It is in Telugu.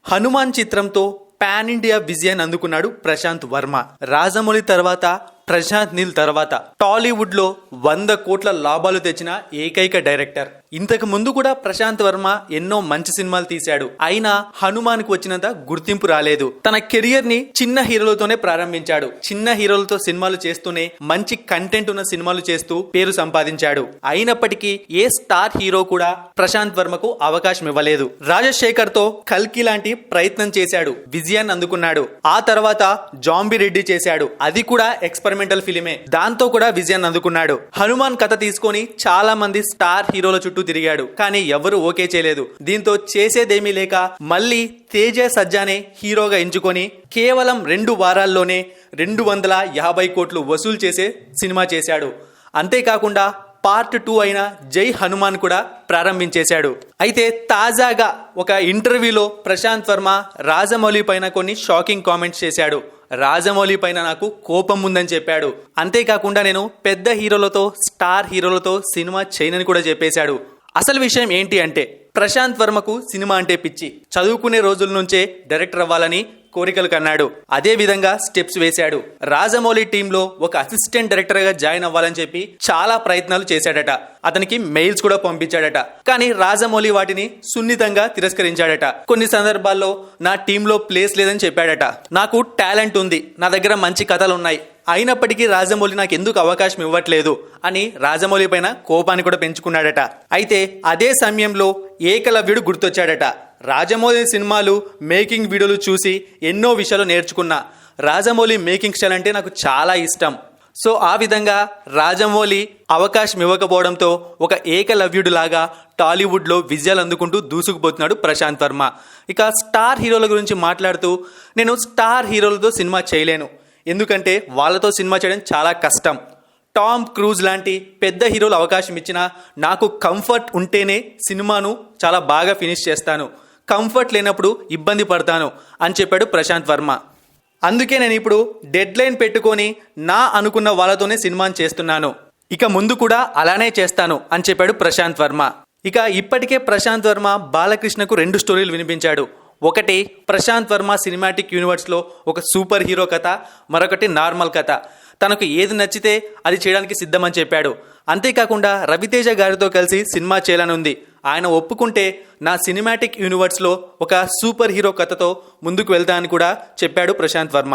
హనుమాన్ చిత్రంతో పాన్ ఇండియా విజయాన్ని అందుకున్నాడు ప్రశాంత్ వర్మ. రాజమౌళి తర్వాత ప్రశాంత్ నీల్ తర్వాత టాలీవుడ్ లో 100 కోట్ల లాభాలు తెచ్చిన ఏకైక డైరెక్టర్. ఇంతకు ముందు కూడా ప్రశాంత్ వర్మ ఎన్నో మంచి సినిమాలు తీశాడు. అయినా హనుమాన్ కు వచ్చినంత గుర్తింపు రాలేదు. తన కెరియర్ ని చిన్న హీరోలతోనే ప్రారంభించాడు. చిన్న హీరోలతో సినిమాలు చేస్తూనే మంచి కంటెంట్ ఉన్న సినిమాలు చేస్తూ పేరు సంపాదించాడు. అయినప్పటికీ ఏ స్టార్ హీరో కూడా ప్రశాంత్ వర్మకు అవకాశం ఇవ్వలేదు. రాజశేఖర్ తో కల్కి లాంటి ప్రయత్నం చేశాడు, విజయాన్ని అందుకున్నాడు. ఆ తర్వాత జాంబీ రెడ్డి చేశాడు, అది కూడా ఎక్స్పెరిమెంటల్ ఫిలిమే, దాంతో కూడా విజయాన్ని అందుకున్నాడు. హనుమాన్ కథ తీసుకొని చాలా మంది స్టార్ హీరోల చుట్టూ తిరిగాడు, కానీ ఎవరు ఓకే చేయలేదు. దీంతో చేసేదేమీ లేక మళ్ళీ తేజ సజ్జానే హీరోగా ఎంచుకొని కేవలం 2 వారాల్లోనే 250 కోట్లు వసూలు చేసే సినిమా చేశాడు. అంతేకాకుండా పార్ట్ 2 అయిన జై హనుమాన్ కూడా ప్రారంభించేశాడు. అయితే తాజాగా ఒక ఇంటర్వ్యూలో ప్రశాంత్ వర్మ రాజమౌళి పైన కొన్ని షాకింగ్ కామెంట్స్ చేశాడు. రాజమౌళి పైన నాకు కోపం ఉందని చెప్పాడు. అంతేకాకుండా నేను పెద్ద హీరోలతో స్టార్ హీరోలతో సినిమా చేయనని కూడా చెప్పేశాడు. అసలు విషయం ఏంటి అంటే, ప్రశాంత్ వర్మకు సినిమా అంటే పిచ్చి. చదువుకునే రోజుల నుంచే డైరెక్టర్ అవ్వాలని కోరికలు కన్నాడు. అదే విధంగా స్టెప్స్ వేశాడు. రాజమౌళి టీంలో ఒక అసిస్టెంట్ డైరెక్టర్ గా జాయిన్ అవ్వాలని చెప్పి చాలా ప్రయత్నాలు చేశాడట. అతనికి మెయిల్స్ కూడా పంపించాడట. కానీ రాజమౌళి వాటిని సున్నితంగా తిరస్కరించాడట. కొన్ని సందర్భాల్లో నా టీంలో ప్లేస్ లేదని చెప్పాడట. నాకు టాలెంట్ ఉంది, నా దగ్గర మంచి కథలు ఉన్నాయి, అయినప్పటికీ రాజమౌళి నాకు ఎందుకు అవకాశం ఇవ్వట్లేదు అని రాజమౌళి పైన కోపాన్ని కూడా పెంచుకున్నాడట. అయితే అదే సమయంలో ఏకలవ్యుడు గుర్తొచ్చాడట. రాజమౌళి సినిమాలు మేకింగ్ వీడియోలు చూసి ఎన్నో విషయాలు నేర్చుకున్నా. రాజమౌళి మేకింగ్ స్టైల్ అంటే నాకు చాలా ఇష్టం. సో ఆ విధంగా రాజమౌళి అవకాశం ఇవ్వకపోవడంతో ఒక ఏకలవ్యుడు లాగా టాలీవుడ్లో విజయాలు అందుకుంటూ దూసుకుపోతున్నాడు ప్రశాంత్ వర్మ. ఇక స్టార్ హీరోల గురించి మాట్లాడుతూ, నేను స్టార్ హీరోలతో సినిమా చేయలేను, ఎందుకంటే వాళ్ళతో సినిమా చేయడం చాలా కష్టం. టామ్ క్రూజ్ లాంటి పెద్ద హీరోలు అవకాశం ఇచ్చినా నాకు కంఫర్ట్ ఉంటేనే సినిమాను చాలా బాగా ఫినిష్ చేస్తాను, కంఫర్ట్ లేనప్పుడు ఇబ్బంది పడతాను అని చెప్పాడు ప్రశాంత్ వర్మ. అందుకే నేను ఇప్పుడు డెడ్ లైన్ పెట్టుకొని నా అనుకున్న వాళ్ళతోనే సినిమాని చేస్తున్నాను, ఇక ముందు కూడా అలానే చేస్తాను అని చెప్పాడు ప్రశాంత్ వర్మ. ఇక ఇప్పటికే ప్రశాంత్ వర్మ బాలకృష్ణకు 2 స్టోరీలు వినిపించాడు. ఒకటి ప్రశాంత్ వర్మ సినిమాటిక్ యూనివర్స్లో ఒక సూపర్ హీరో కథ, మరొకటి నార్మల్ కథ. తనకు ఏది నచ్చితే అది చేయడానికి సిద్ధమని చెప్పాడు. అంతేకాకుండా రవితేజ గారితో కలిసి సినిమా చేయాలనుంది. ఆయన ఒప్పుకుంటే నా సినిమాటిక్ యూనివర్స్లో ఒక సూపర్ హీరో కథతో ముందుకు వెళ్తా అని కూడా చెప్పాడు ప్రశాంత్ వర్మ.